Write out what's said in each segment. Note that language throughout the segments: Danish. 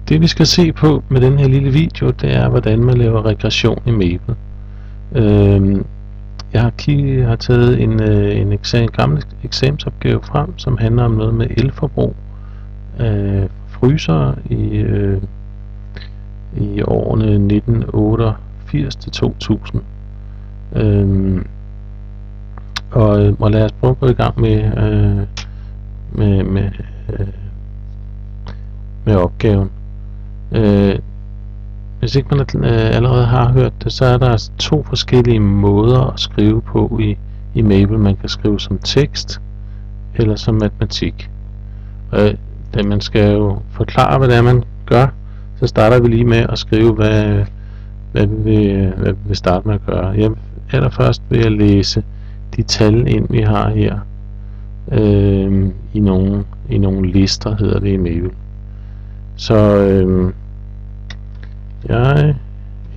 Det vi skal se på med den her lille video, det er hvordan man laver regression i Maple. Jeg har taget en gammel eksamensopgave frem, som handler om noget med elforbrug af frysere i årene 1988 til 2000. Og lad os prøve at gå i gang med opgaven. Hvis ikke man allerede har hørt det, så er der to forskellige måder at skrive på i Maple. Man kan skrive som tekst eller som matematik. Da man skal jo forklare, hvad det er, man gør, så starter vi lige med at skrive, hvad vi vil starte med at gøre. Allerførst vil jeg læse de tal ind, vi har her i nogle lister, hedder det i Maple. Så jeg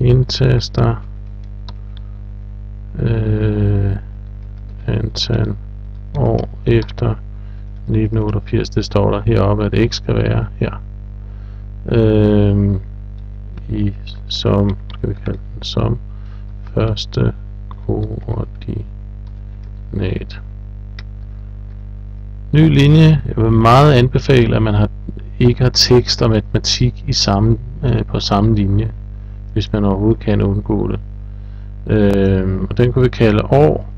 indtaster antal år efter 1988. Det står der heroppe, at x skal være her. Som skal vi kalde den som første koordinat. Ny linje. Jeg vil meget anbefale, at man ikke har tekst og matematik på samme linje, hvis man overhovedet kan undgå det. Og den kan vi kalde år.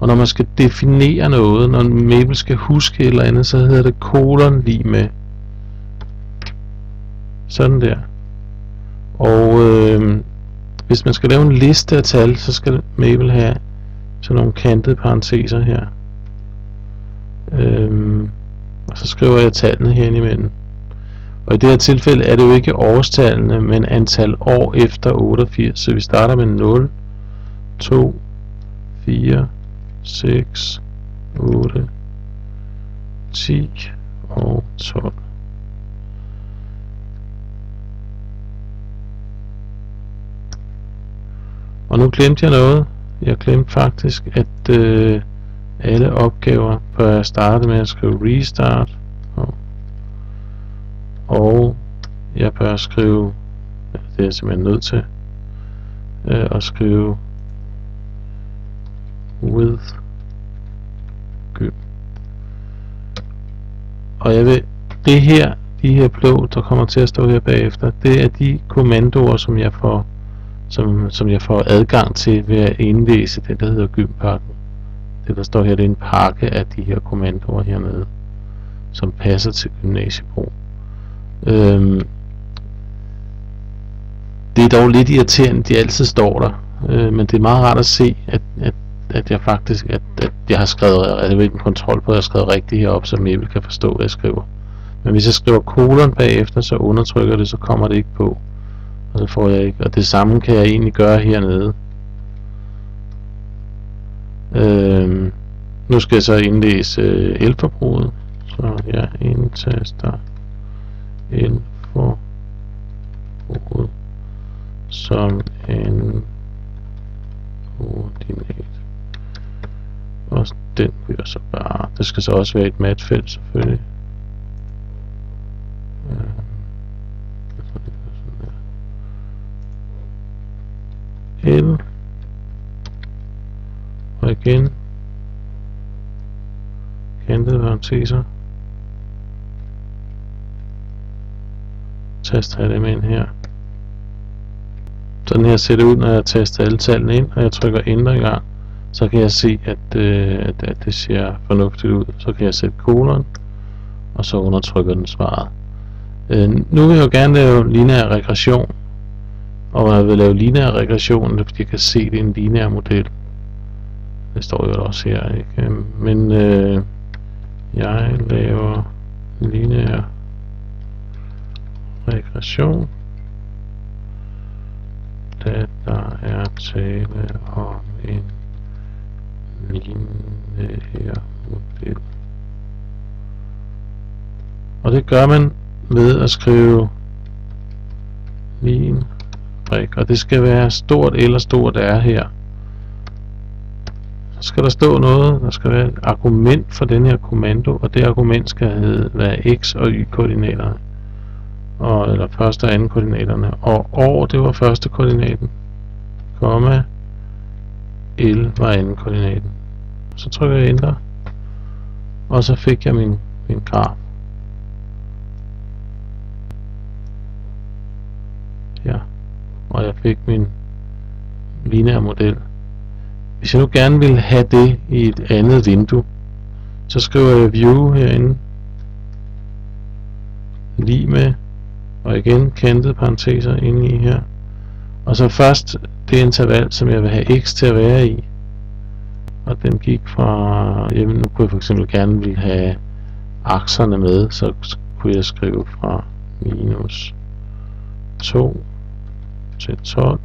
Og når man skal definere noget, når Maple skal huske et eller andet, så hedder det kolon lige med. Sådan der. Og hvis man skal lave en liste af tal, så skal Maple have sådan nogle kantede parenteser her. Og så skriver jeg tallene herinde imellem. Og i det her tilfælde er det jo ikke årstallene, men antal år efter 88. Så vi starter med 0, 2, 4, 6, 8, 10 og 12. Og nu glemte jeg noget. Jeg glemte faktisk, at alle opgaver bør jeg starte med at skrive restart, og jeg bør skrive, det er jeg simpelthen nødt til, at skrive with gym. Og jeg vil, de her blå, der kommer til at stå her bagefter, det er de kommandoer, som jeg får adgang til ved at indlæse det, der hedder gympakken. Det der står her, det er en pakke af de her kommandoer hernede, som passer til gymnasiebrug. Det er dog lidt irriterende, de altid står der, men det er meget rart at se, at jeg faktisk, at jeg har skrevet, at jeg har kontrol på, at jeg har skrevet rigtigt heroppe, så Maple kan forstå, hvad jeg skriver. Men hvis jeg skriver kolon bagefter, så undertrykker det, så kommer det ikke på, og så får jeg ikke. Og det samme kan jeg egentlig gøre hernede. Nu skal jeg så indlæse elforbruget, så jeg indtaster elforbruget som en koordinat, og den bliver så bare, det skal så også være et matfelt selvfølgelig. L og igen kantede parenteser, taster jeg dem ind her. Sådan her ser det ud, når jeg taster alle tallene ind, og jeg trykker enter i gang, så kan jeg se, at det ser fornuftigt ud. Så kan jeg sætte kolon, og så undertrykker den svaret. Nu vil jeg jo gerne lave lineær regression, og jeg vil lave lineær regression, fordi jeg kan se, det er en lineær model. Det står jo også her, ikke? Men jeg laver lineær regression, da der er tale om en lineær model. Og det gør man ved at skrive lin reg, og det skal være stort eller stort R her. Så skal der stå noget, der skal være et argument for den her kommando, og det argument skal være x og y koordinaterne. eller første og anden koordinaterne, og år det var første koordinaten, komma L var anden koordinaten. Så trykker jeg enter, og så fik jeg min graf. Ja, og jeg fik min lineære model. Hvis jeg nu gerne vil have det i et andet vindue, så skriver jeg view herinde, lige med, og igen kantede parenteser inde i her, og så først det interval, som jeg vil have x til at være i, og den gik fra, jamen nu kunne jeg for eksempel gerne vil have akserne med, så kunne jeg skrive fra minus 2 til 12,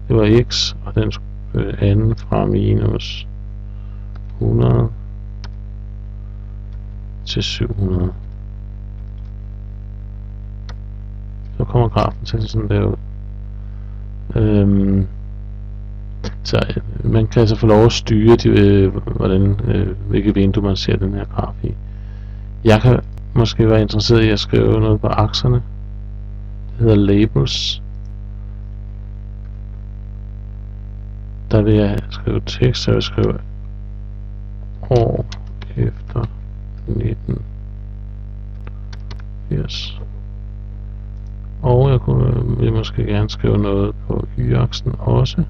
det var x, og den anden fra minus 100 til 700. Så kommer grafen til sådan der ud. Så man kan altså få lov at styre hvilket vindue man ser den her graf i. Jeg kan måske være interesseret i at skrive noget på akserne. Det hedder labels. Der vil jeg skrive tekst, så jeg vil skrive år efter 1980. Og jeg vil måske gerne skrive noget på y-aksen også.